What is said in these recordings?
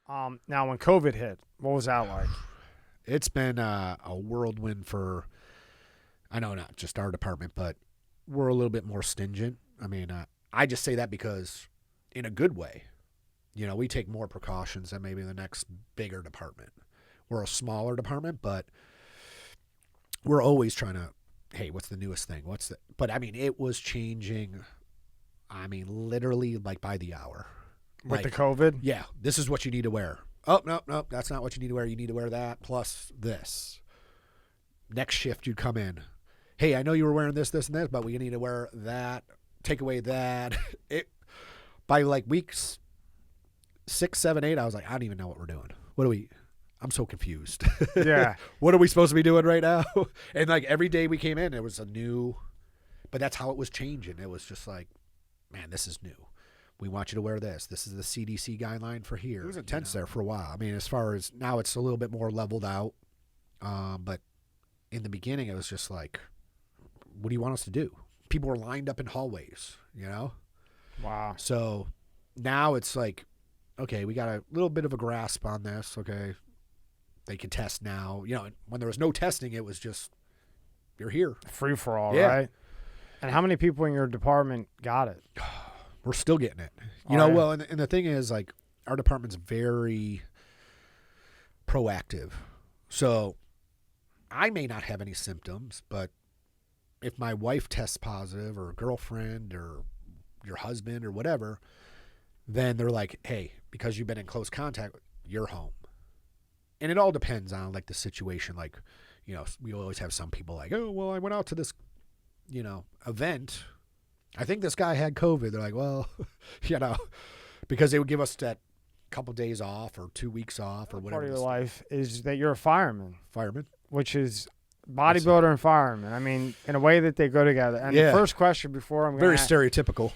Now, when COVID hit, what was that like? It's been a whirlwind for, I know not just our department, but we're a little bit more stingent. I mean, I just say that because in a good way, we take more precautions than maybe the next bigger department. We're a smaller department, but we're always trying to, hey, what's the newest thing? But I mean, it was changing, literally like by the hour. With the COVID? Yeah, this is what you need to wear. Oh, no, that's not what you need to wear. You need to wear that plus this. Next shift, you'd come in. Hey, I know you were wearing this, and this, but we need to wear that. Take away that. By like weeks 6, 7, 8, I was like, I don't even know what we're doing. I'm so confused. Yeah. What are we supposed to be doing right now? And like every day we came in, it was but that's how it was changing. It was just like, man, this is new. We want you to wear this. This is the CDC guideline for here. It was intense there for a while. I mean, as far as now, it's a little bit more leveled out. But in the beginning, it was just like, what do you want us to do? People were lined up in hallways, Wow. So now it's like, okay, we got a little bit of a grasp on this. Okay, they can test now. When there was no testing, it was just, you're here. Free for all, Yeah. right? And how many people in your department got it? We're still getting it. Yeah. Well, and the thing is, like, our department's very proactive. So I may not have any symptoms, but if my wife tests positive or a girlfriend or your husband or whatever, then they're like, hey, because you've been in close contact, you're home. And it all depends on, like, the situation. Like, we always have some people like, oh, well, I went out to this, event. I think this guy had COVID. They're like, well, because they would give us that couple days off or 2 weeks off or whatever. Part of your life is that you're a fireman. Fireman? Which is bodybuilder and fireman. I mean, in a way that they go together. And the first question before I'm going to very stereotypical.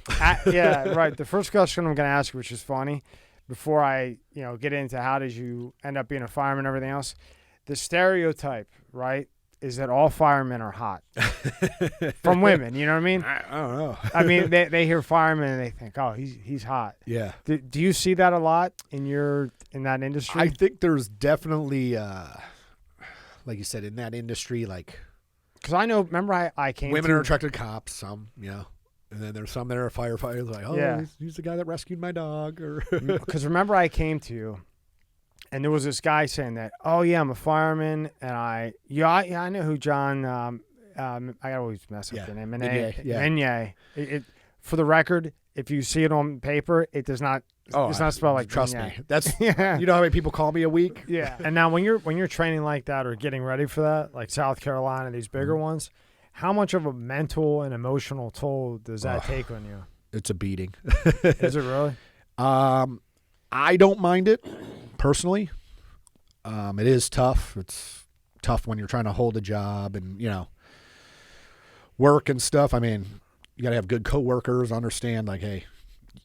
Yeah, right. The first question I'm going to ask, which is funny, before I, get into how did you end up being a fireman and everything else, the stereotype, right, is that all firemen are hot. From women, you know what I mean? I don't know. I mean, they hear fireman and they think, oh, he's hot. Yeah. Do you see that a lot in that industry? I think there's definitely, like you said, in that industry, like. Because I know, remember I came women are attracted to cops, some, and then there's some that are firefighters, like, oh, yeah. he's the guy that rescued my dog. Because remember I came to you, and there was this guy saying that, oh, yeah, I'm a fireman, and I know who John, I always mess up the name, Meunier. For the record, if you see it on paper, it does not, it's not spelled like trust Meunier. me. That's, you know how many people call me a week? Yeah. And now when you're training like that or getting ready for that, like South Carolina, these bigger ones, how much of a mental and emotional toll does that take on you? It's a beating. Is it really? I don't mind it. Personally, it is tough. It's tough when you're trying to hold a job and, work and stuff. I mean, you got to have good coworkers, understand, like, hey,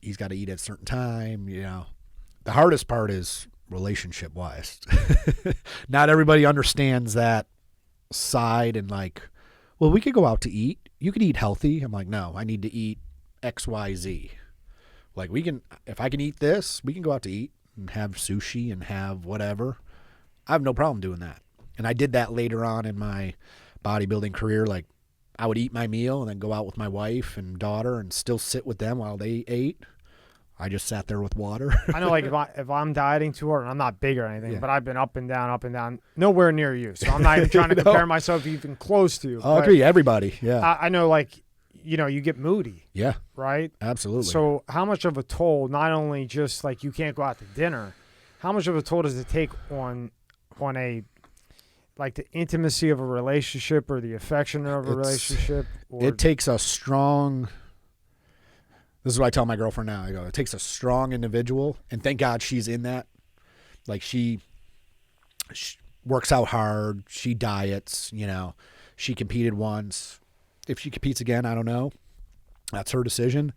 he's got to eat at a certain time, The hardest part is relationship-wise. Not everybody understands that side and, like, well, we could go out to eat. You could eat healthy. I'm like, no, I need to eat X, Y, Z. Like, if I can eat this, we can go out to eat and have sushi and have whatever. I have no problem doing that. And I did that later on in my bodybuilding career. Like, I would eat my meal and then go out with my wife and daughter and still sit with them while they ate. I just sat there with water. I know, like, if I'm dieting too hard, and I'm not big or anything, but I've been up and down, nowhere near you. So I'm not even trying to compare myself even close to you. I agree, everybody, yeah. I know, like, you get moody. Yeah. Right? Absolutely. So how much of a toll, not only just, like, you can't go out to dinner, how much of a toll does it take on a, like, the intimacy of a relationship or the affection of a relationship? It takes a strong... This is what I tell my girlfriend now. I go, it takes a strong individual, and thank God she's in that. Like, she works out hard. She diets, She competed once. If she competes again, I don't know. That's her decision.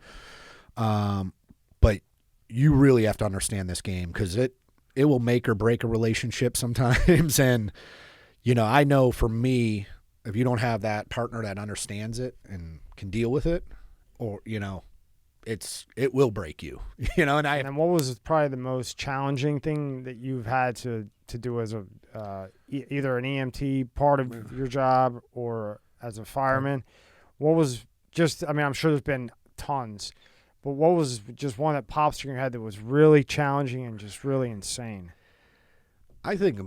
But you really have to understand this game because it will make or break a relationship sometimes. And, I know for me, if you don't have that partner that understands it and can deal with it, or, it will break you, you know. And then what was probably the most challenging thing that you've had to do as a either an EMT part of your job or as a fireman? What was just, I mean, I'm sure there's been tons, but what was just one that pops in your head that was really challenging and just really insane? I think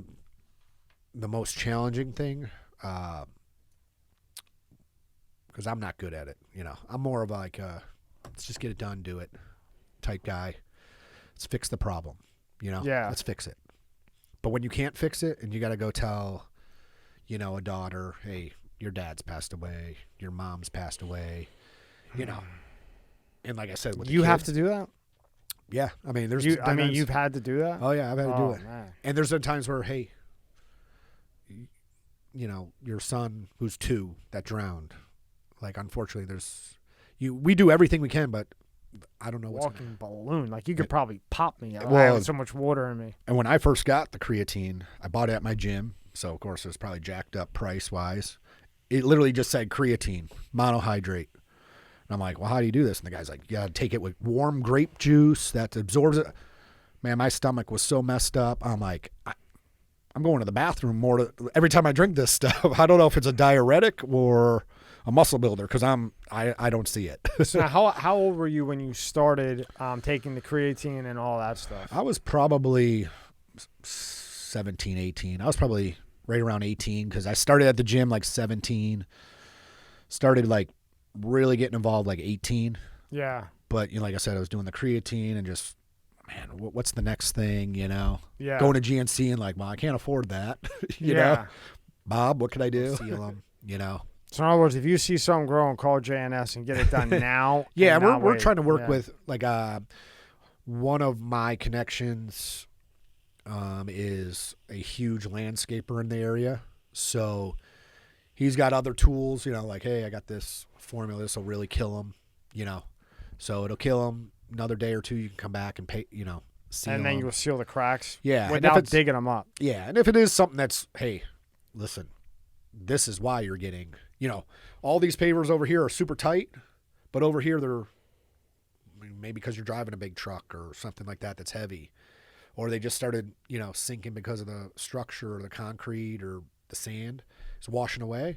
the most challenging thing, because I'm not good at it, you know. I'm more of like, let's just get it done, do it type guy. Let's fix the problem, you know. Yeah. Let's fix it. But when you can't fix it and you got to go tell, you know, a daughter, hey, your dad's passed away, your mom's passed away, you know. And like I said, with you the have kids, to do that? Yeah. I mean, there's you've had to do that? Oh, yeah, I've had to do it. Man. And there's been times where, hey, you know, your son who's 2 that drowned, like, unfortunately, we do everything we can, but I don't know what's walking balloon. Like, you could probably pop me. I have so much water in me. And when I first got the creatine, I bought it at my gym. So, of course, it was probably jacked up price-wise. It literally just said creatine, monohydrate. And I'm like, well, how do you do this? And the guy's like, you got to take it with warm grape juice that absorbs it. Man, my stomach was so messed up. I'm like, I'm going to the bathroom every time I drink this stuff. I don't know if it's a diuretic or a muscle builder because I don't see it. So now, how old were you when you started taking the creatine and all that stuff? I was probably 17, 18. I was probably right around 18 because I started at the gym like 17. Started like really getting involved like 18. Yeah. But you know, like I said, I was doing the creatine and just, man, what's the next thing, you know? Yeah. Going to GNC and like, well, I can't afford that. you know? Bob, what can I do? Seal them, you know? So in other words, if you see something growing, call J&S and get it done now. Yeah, we're trying to work with like one of my connections is a huge landscaper in the area. So he's got other tools, you know, like, hey, I got this formula. This will really kill him, you know. So it'll kill him. Another day or 2, you can come back and pay, you know, seal and then them. you'll seal the cracks. Yeah, without digging them up. Yeah, and if it is something that's, hey, listen, this is why you're getting, you know, all these pavers over here are super tight, but over here they're maybe because you're driving a big truck or something like that that's heavy, or they just started, you know, sinking because of the structure or the concrete or the sand is washing away.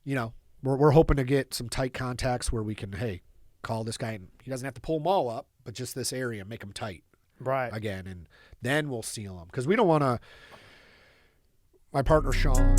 You know, we're hoping to get some tight contacts where we can, hey, call this guy and he doesn't have to pull them all up, but just this area, make them tight. Right. Again, and then we'll seal them because we don't want to. My partner Sean